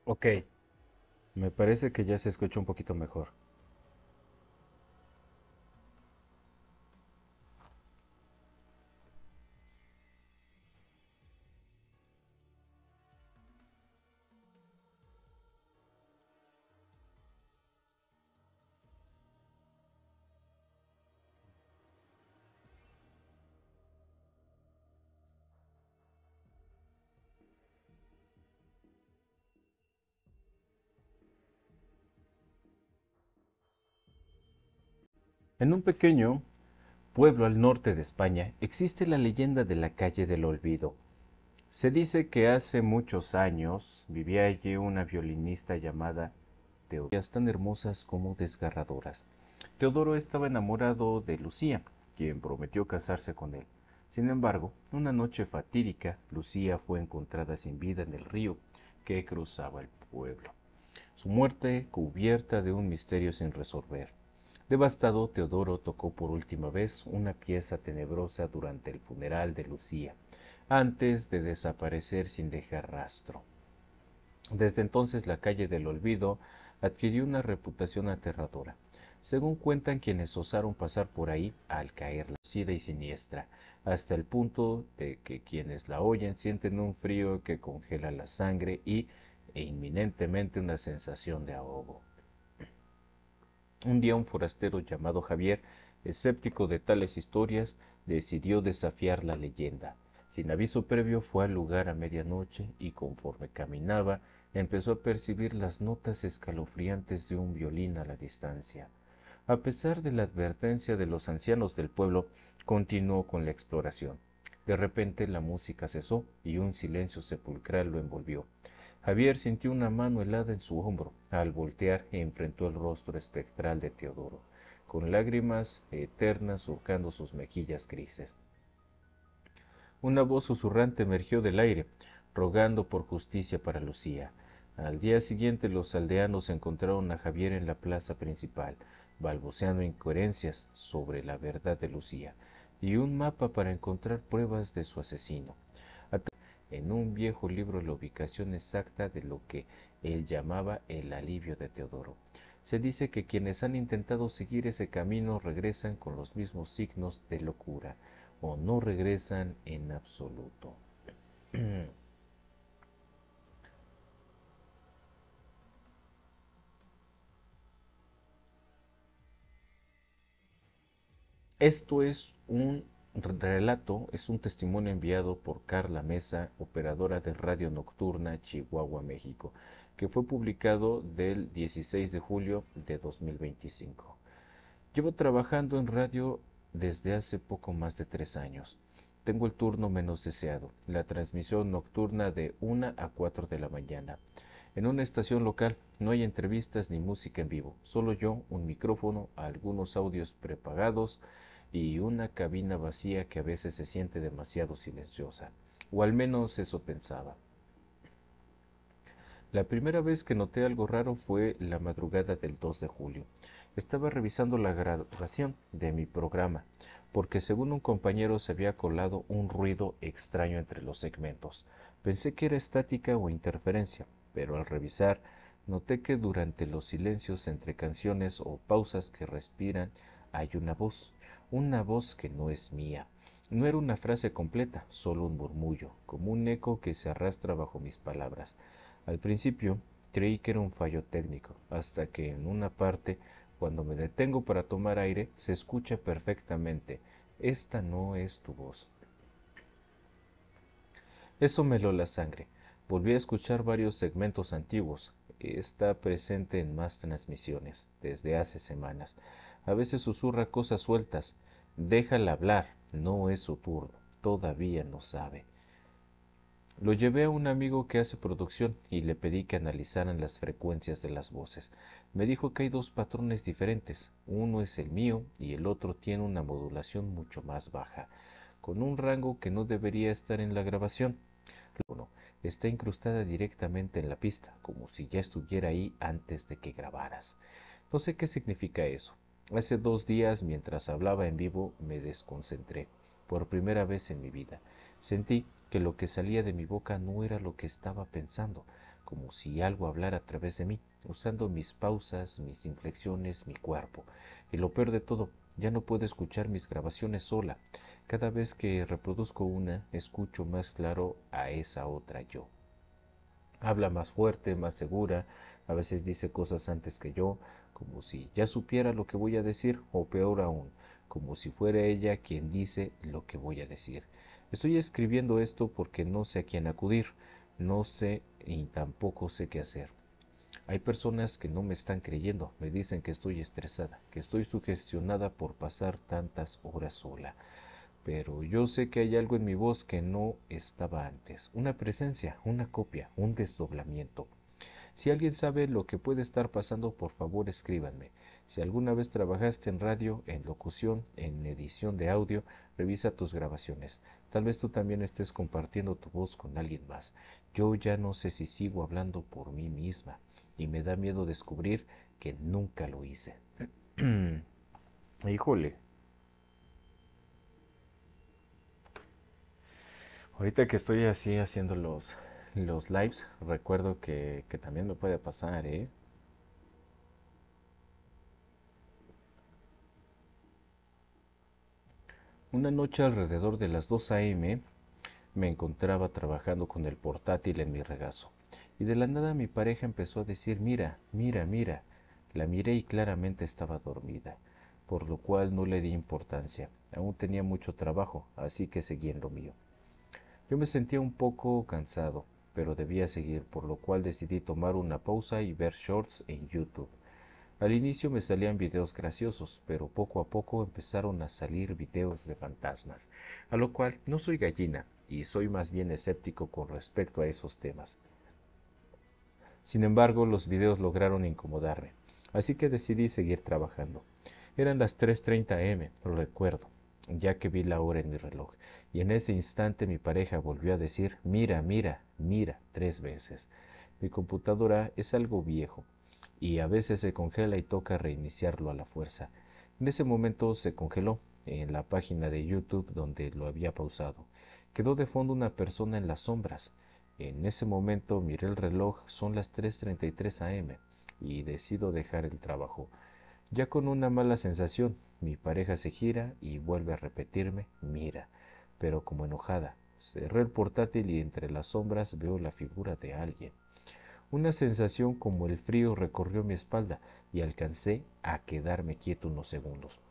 Speaker 1: Ok, me parece que ya se escucha un poquito mejor. En un pequeño pueblo al norte de España existe la leyenda de la calle del olvido. Se dice que hace muchos años vivía allí una violinista llamada Teodoro, tan hermosas como desgarradoras. Teodoro estaba enamorado de Lucía, quien prometió casarse con él. Sin embargo, una noche fatídica, Lucía fue encontrada sin vida en el río que cruzaba el pueblo. su muerte cubierta de un misterio sin resolver. Devastado, Teodoro tocó por última vez una pieza tenebrosa durante el funeral de Lucía, antes de desaparecer sin dejar rastro. Desde entonces la calle del Olvido adquirió una reputación aterradora, según cuentan quienes osaron pasar por ahí al caer lucida y siniestra, hasta el punto de que quienes la oyen sienten un frío que congela la sangre e inminentemente una sensación de ahogo. Un día un forastero llamado Javier, escéptico de tales historias, decidió desafiar la leyenda. Sin aviso previo fue al lugar a medianoche y conforme caminaba empezó a percibir las notas escalofriantes de un violín a la distancia. A pesar de la advertencia de los ancianos del pueblo, continuó con la exploración. De repente la música cesó y un silencio sepulcral lo envolvió. Javier sintió una mano helada en su hombro. Al voltear enfrentó el rostro espectral de Teodoro, con lágrimas eternas surcando sus mejillas grises. Una voz susurrante emergió del aire, rogando por justicia para Lucía. Al día siguiente los aldeanos encontraron a Javier en la plaza principal, balbuceando incoherencias sobre la verdad de Lucía, y un mapa para encontrar pruebas de su asesino. En un viejo libro la ubicación exacta de lo que él llamaba el alivio de Teodoro. Se dice que quienes han intentado seguir ese camino regresan con los mismos signos de locura, o no regresan en absoluto. Esto es un relato, es un testimonio enviado por Carla Mesa, operadora de Radio Nocturna, Chihuahua, México, que fue publicado del 16 de julio de 2025. Llevo trabajando en radio desde hace poco más de 3 años. Tengo el turno menos deseado, la transmisión nocturna de 1 a 4 de la mañana. En una estación local no hay entrevistas ni música en vivo, solo yo, un micrófono, algunos audios prepagados y una cabina vacía que a veces se siente demasiado silenciosa, o al menos eso pensaba. La primera vez que noté algo raro fue la madrugada del 2 de julio. Estaba revisando la grabación de mi programa, porque según un compañero se había colado un ruido extraño entre los segmentos. Pensé que era estática o interferencia, pero al revisar noté que durante los silencios entre canciones o pausas que respiran hay una voz que no es mía. No era una frase completa, solo un murmullo, como un eco que se arrastra bajo mis palabras. Al principio creí que era un fallo técnico, hasta que en una parte, cuando me detengo para tomar aire, se escucha perfectamente. Esta no es tu voz. Eso me heló la sangre. Volví a escuchar varios segmentos antiguos. Está presente en más transmisiones, desde hace semanas. A veces susurra cosas sueltas. Déjala hablar, no es su turno. Todavía no sabe. Lo llevé a un amigo que hace producción y le pedí que analizaran las frecuencias de las voces. Me dijo que hay dos patrones diferentes. Uno es el mío y el otro tiene una modulación mucho más baja, con un rango que no debería estar en la grabación. Uno está incrustada directamente en la pista, como si ya estuviera ahí antes de que grabaras. No sé qué significa eso. Hace 2 días, mientras hablaba en vivo, me desconcentré, por primera vez en mi vida. Sentí que lo que salía de mi boca no era lo que estaba pensando, como si algo hablara a través de mí, usando mis pausas, mis inflexiones, mi cuerpo. Y lo peor de todo, ya no puedo escuchar mis grabaciones sola. Cada vez que reproduzco una, escucho más claro a esa otra yo. Habla más fuerte, más segura, a veces dice cosas antes que yo, como si ya supiera lo que voy a decir, o peor aún, como si fuera ella quien dice lo que voy a decir. Estoy escribiendo esto porque no sé a quién acudir, no sé y tampoco sé qué hacer. Hay personas que no me están creyendo, me dicen que estoy estresada, que estoy sugestionada por pasar tantas horas sola. Pero yo sé que hay algo en mi voz que no estaba antes, una presencia, una copia, un desdoblamiento. Si alguien sabe lo que puede estar pasando, por favor escríbanme. Si alguna vez trabajaste en radio, en locución, en edición de audio, revisa tus grabaciones. Tal vez tú también estés compartiendo tu voz con alguien más. Yo ya no sé si sigo hablando por mí misma. y me da miedo descubrir que nunca lo hice. Híjole, ahorita que estoy así haciendo los lives, recuerdo que también me puede pasar, ¿eh? Una noche alrededor de las 2 a.m. me encontraba trabajando con el portátil en mi regazo, y de la nada mi pareja empezó a decir, mira, mira, mira. La miré y claramente estaba dormida, por lo cual no le di importancia. Aún tenía mucho trabajo, así que seguí en lo mío. Yo me sentía un poco cansado, pero debía seguir, por lo cual decidí tomar una pausa y ver shorts en YouTube. Al inicio me salían videos graciosos, pero poco a poco empezaron a salir videos de fantasmas, a lo cual no soy gallina y soy más bien escéptico con respecto a esos temas. Sin embargo, los videos lograron incomodarme, así que decidí seguir trabajando. Eran las 3:30 am, lo recuerdo, ya que vi la hora en mi reloj, y en ese instante mi pareja volvió a decir, mira, mira, mira, 3 veces. Mi computadora es algo viejo, y a veces se congela y toca reiniciarlo a la fuerza. En ese momento se congeló en la página de YouTube donde lo había pausado. Quedó de fondo una persona en las sombras. En ese momento miré el reloj, son las 3:33 am y decido dejar el trabajo. Ya con una mala sensación, mi pareja se gira y vuelve a repetirme, mira, pero como enojada. Cerré el portátil y entre las sombras veo la figura de alguien. Una sensación como el frío recorrió mi espalda y alcancé a quedarme quieto unos segundos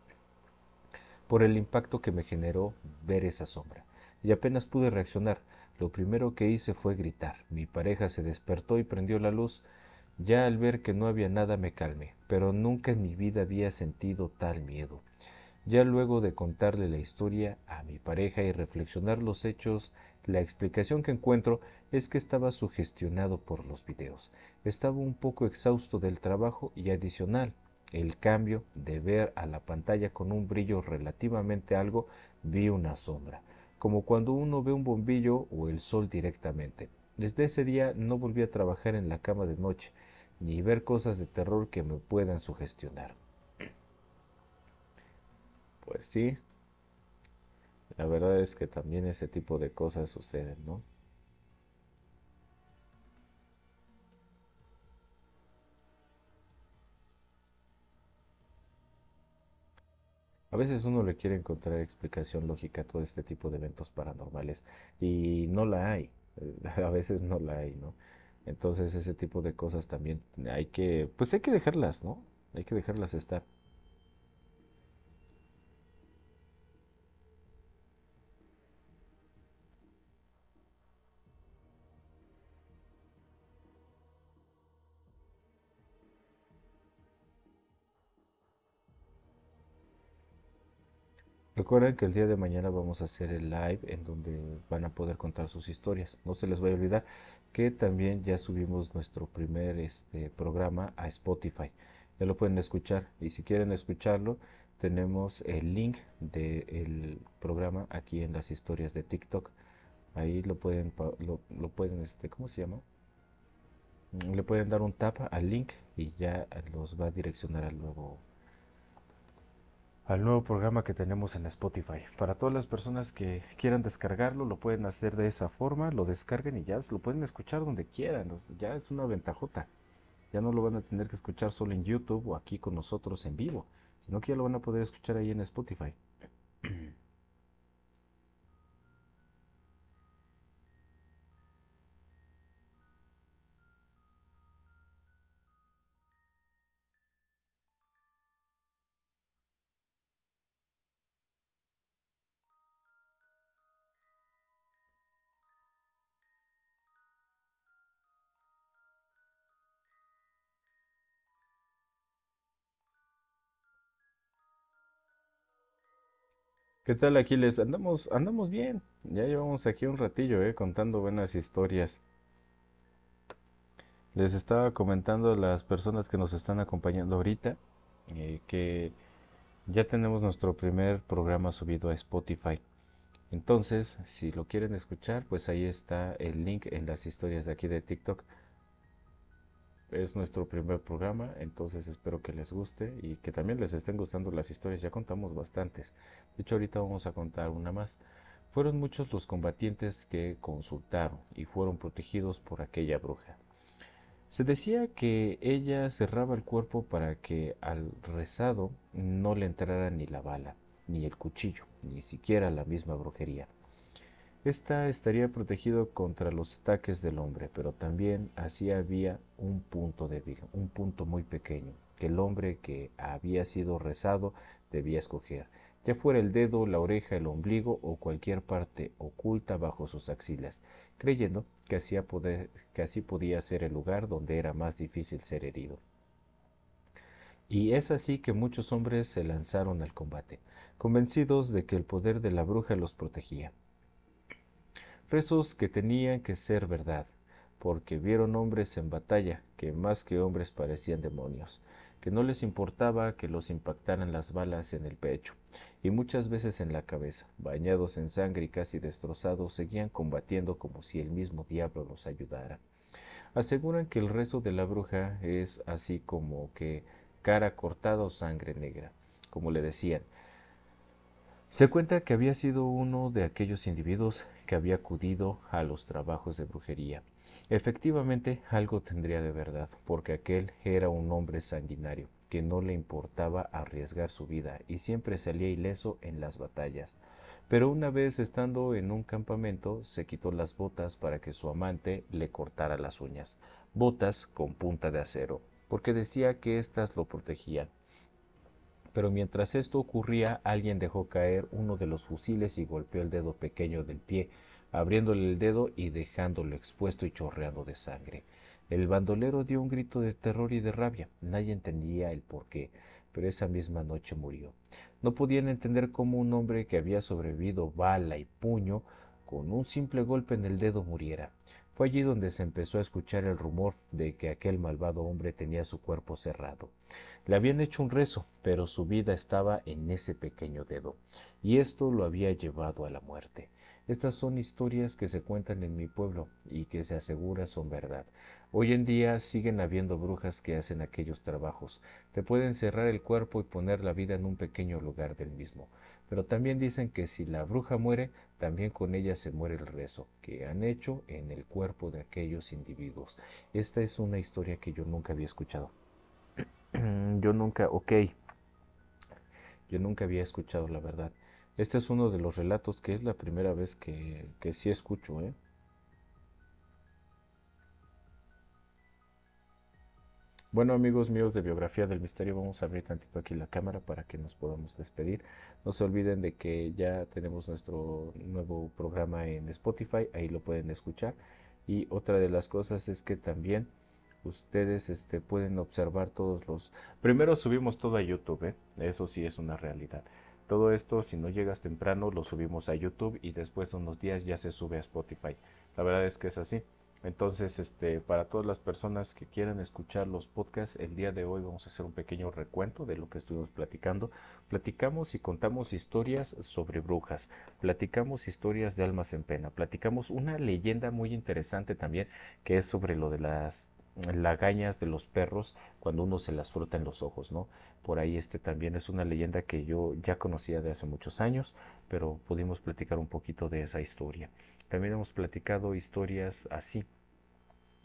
Speaker 1: por el impacto que me generó ver esa sombra. Y apenas pude reaccionar. Lo primero que hice fue gritar. Mi pareja se despertó y prendió la luz. Ya al ver que no había nada me calmé, pero nunca en mi vida había sentido tal miedo. Ya luego de contarle la historia a mi pareja y reflexionar los hechos, la explicación que encuentro es que estaba sugestionado por los videos. Estaba un poco exhausto del trabajo y adicional, el cambio de ver a la pantalla con un brillo relativamente algo, vi una sombra, como cuando uno ve un bombillo o el sol directamente. Desde ese día no volví a trabajar en la cama de noche, ni ver cosas de terror que me puedan sugestionar. Pues sí, la verdad es que también ese tipo de cosas suceden, ¿no? A veces uno le quiere encontrar explicación lógica a todo este tipo de eventos paranormales y no la hay. A veces no la hay, ¿no? Entonces ese tipo de cosas también pues hay que dejarlas, ¿no? Hay que dejarlas estar. Recuerden que el día de mañana vamos a hacer el live en donde van a poder contar sus historias. No se les vaya a olvidar que también ya subimos nuestro primer programa a Spotify. Ya lo pueden escuchar y si quieren escucharlo, tenemos el link del programa aquí en las historias de TikTok. Ahí lo pueden, ¿cómo se llama? Le pueden dar un tap al link y ya los va a direccionar al nuevo programa que tenemos en Spotify. Para todas las personas que quieran descargarlo, lo pueden hacer de esa forma, lo descarguen y ya lo pueden escuchar donde quieran. Ya es una ventajota. Ya no lo van a tener que escuchar solo en YouTube o aquí con nosotros en vivo, sino que ya lo van a poder escuchar ahí en Spotify. ¿Qué tal, Aquiles? Andamos bien. Ya llevamos aquí un ratillo, contando buenas historias. Les estaba comentando a las personas que nos están acompañando ahorita que ya tenemos nuestro primer programa subido a Spotify. Entonces, si lo quieren escuchar, pues ahí está el link en las historias de aquí de TikTok. es nuestro primer programa, entonces espero que les guste y que también les estén gustando las historias. Ya contamos bastantes. De hecho, ahorita vamos a contar una más. Fueron muchos los combatientes que consultaron y fueron protegidos por aquella bruja. Se decía que ella cerraba el cuerpo para que al rezado no le entrara ni la bala, ni el cuchillo, ni siquiera la misma brujería. Esta estaría protegido contra los ataques del hombre, pero también así había un punto débil, un punto muy pequeño, que el hombre que había sido rezado debía escoger, ya fuera el dedo, la oreja, el ombligo o cualquier parte oculta bajo sus axilas, creyendo que así podía ser el lugar donde era más difícil ser herido. Y es así que muchos hombres se lanzaron al combate, convencidos de que el poder de la bruja los protegía. Rezos que tenían que ser verdad, porque vieron hombres en batalla que más que hombres parecían demonios, que no les importaba que los impactaran las balas en el pecho, y muchas veces en la cabeza, bañados en sangre y casi destrozados, seguían combatiendo como si el mismo diablo los ayudara. Aseguran que el rezo de la bruja es así como que cara cortada o sangre negra, como le decían. Se cuenta que había sido uno de aquellos individuos que había acudido a los trabajos de brujería. Efectivamente, algo tendría de verdad, porque aquel era un hombre sanguinario, que no le importaba arriesgar su vida y siempre salía ileso en las batallas. Pero una vez estando en un campamento, se quitó las botas para que su amante le cortara las uñas, botas con punta de acero, porque decía que éstas lo protegían. Pero mientras esto ocurría, alguien dejó caer uno de los fusiles y golpeó el dedo pequeño del pie, abriéndole el dedo y dejándolo expuesto y chorreando de sangre. El bandolero dio un grito de terror y de rabia. Nadie entendía el porqué, pero esa misma noche murió. No podían entender cómo un hombre que había sobrevivido bala y puño con un simple golpe en el dedo muriera. Fue allí donde se empezó a escuchar el rumor de que aquel malvado hombre tenía su cuerpo cerrado. Le habían hecho un rezo, pero su vida estaba en ese pequeño dedo, y esto lo había llevado a la muerte. Estas son historias que se cuentan en mi pueblo y que se asegura son verdad. Hoy en día siguen habiendo brujas que hacen aquellos trabajos. Te pueden cerrar el cuerpo y poner la vida en un pequeño lugar del mismo. Pero también dicen que si la bruja muere, también con ella se muere el rezo que han hecho en el cuerpo de aquellos individuos. Esta es una historia que yo nunca había escuchado. Yo nunca, ok, yo nunca había escuchado la verdad. Este es uno de los relatos que es la primera vez que sí escucho, ¿eh? Bueno, amigos míos de Biografía del Misterio, vamos a abrir tantito aquí la cámara para que nos podamos despedir. No se olviden de que ya tenemos nuestro nuevo programa en Spotify, ahí lo pueden escuchar. Y otra de las cosas es que también ustedes pueden observar todos los... Primero subimos todo a YouTube, ¿eh? Eso sí es una realidad. Todo esto, si no llegas temprano, lo subimos a YouTube y después de unos días ya se sube a Spotify. La verdad es que es así. Entonces, para todas las personas que quieran escuchar los podcasts, el día de hoy vamos a hacer un pequeño recuento de lo que estuvimos platicando. Platicamos y contamos historias sobre brujas, platicamos historias de almas en pena, platicamos una leyenda muy interesante también que es sobre lo de las lagañas de los perros cuando uno se las frota en los ojos, ¿no? Por ahí también es una leyenda que yo ya conocía de hace muchos años, pero pudimos platicar un poquito de esa historia. También hemos platicado historias así.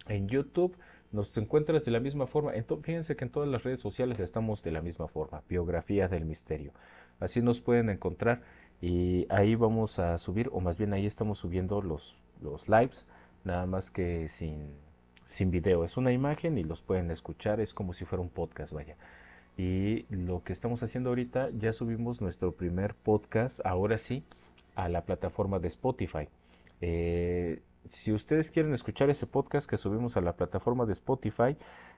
Speaker 1: En YouTube nos encuentras de la misma forma. Fíjense que en todas las redes sociales estamos de la misma forma. Biografía del Misterio. Así nos pueden encontrar y ahí vamos a subir, o más bien ahí estamos subiendo los lives, nada más que sin video. Es una imagen y los pueden escuchar. Es como si fuera un podcast, vaya. Y lo que estamos haciendo ahorita, ya subimos nuestro primer podcast, ahora sí, a la plataforma de Spotify. Si ustedes quieren escuchar ese podcast que subimos a la plataforma de Spotify,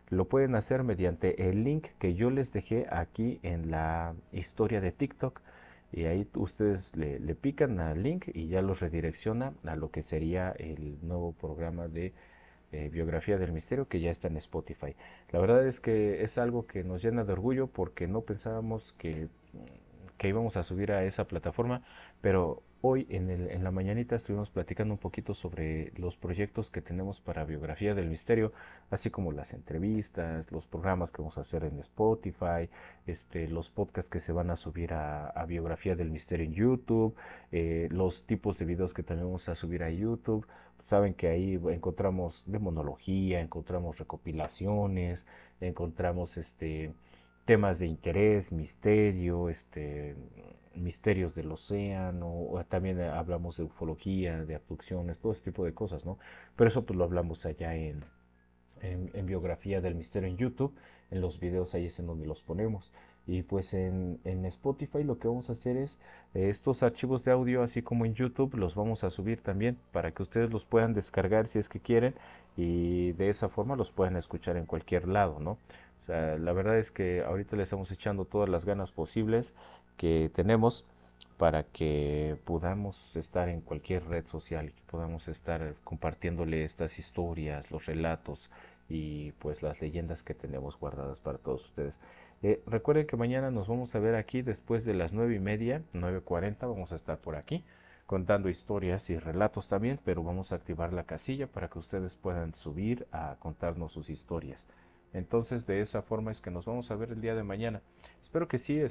Speaker 1: lo pueden hacer mediante el link que yo les dejé aquí en la historia de TikTok. Y ahí ustedes le pican al link y ya los redirecciona a lo que sería el nuevo programa de Biografía del Misterio que ya está en Spotify. La verdad es que es algo que nos llena de orgullo porque no pensábamos que íbamos a subir a esa plataforma, pero Hoy en la mañanita estuvimos platicando un poquito sobre los proyectos que tenemos para Biografía del Misterio, así como las entrevistas, los programas que vamos a hacer en Spotify, los podcasts que se van a subir a Biografía del Misterio en YouTube, los tipos de videos que también vamos a subir a YouTube. Saben que ahí encontramos demonología, encontramos recopilaciones, encontramos temas de interés, misterio, misterios del océano, o también hablamos de ufología, de abducciones, todo ese tipo de cosas, ¿no? Pero eso pues lo hablamos allá en Biografía del Misterio en YouTube, en los videos ahí es en donde los ponemos. Y pues en Spotify lo que vamos a hacer es estos archivos de audio, así como en YouTube, los vamos a subir también para que ustedes los puedan descargar si es que quieren y de esa forma los puedan escuchar en cualquier lado, ¿no? O sea, la verdad es que ahorita le estamos echando todas las ganas posibles que tenemos para que podamos estar en cualquier red social, que podamos estar compartiéndole estas historias, los relatos y pues las leyendas que tenemos guardadas para todos ustedes. Recuerden que mañana nos vamos a ver aquí después de las 9:30, 9:40, vamos a estar por aquí contando historias y relatos también, pero vamos a activar la casilla para que ustedes puedan subir a contarnos sus historias. Entonces de esa forma es que nos vamos a ver el día de mañana. Espero que sí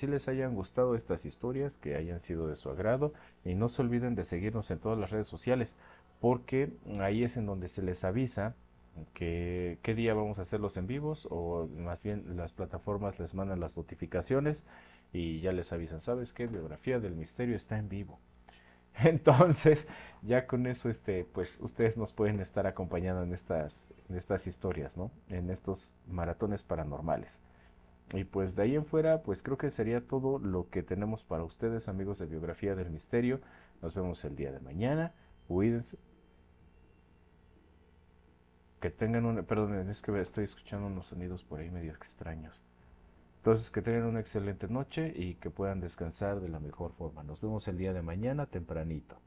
Speaker 1: les hayan gustado estas historias, que hayan sido de su agrado y no se olviden de seguirnos en todas las redes sociales porque ahí es en donde se les avisa qué día vamos a hacer los en vivos o más bien las plataformas les mandan las notificaciones y ya les avisan, ¿sabes qué? Biografía del Misterio está en vivo. Entonces, ya con eso, pues ustedes nos pueden estar acompañando en estas historias, ¿no? En estos maratones paranormales. Y pues de ahí en fuera, pues creo que sería todo lo que tenemos para ustedes, amigos de Biografía del Misterio. Nos vemos el día de mañana. Cuídense. Que tengan una... Perdón, es que estoy escuchando unos sonidos por ahí medio extraños. Entonces, que tengan una excelente noche y que puedan descansar de la mejor forma. Nos vemos el día de mañana tempranito.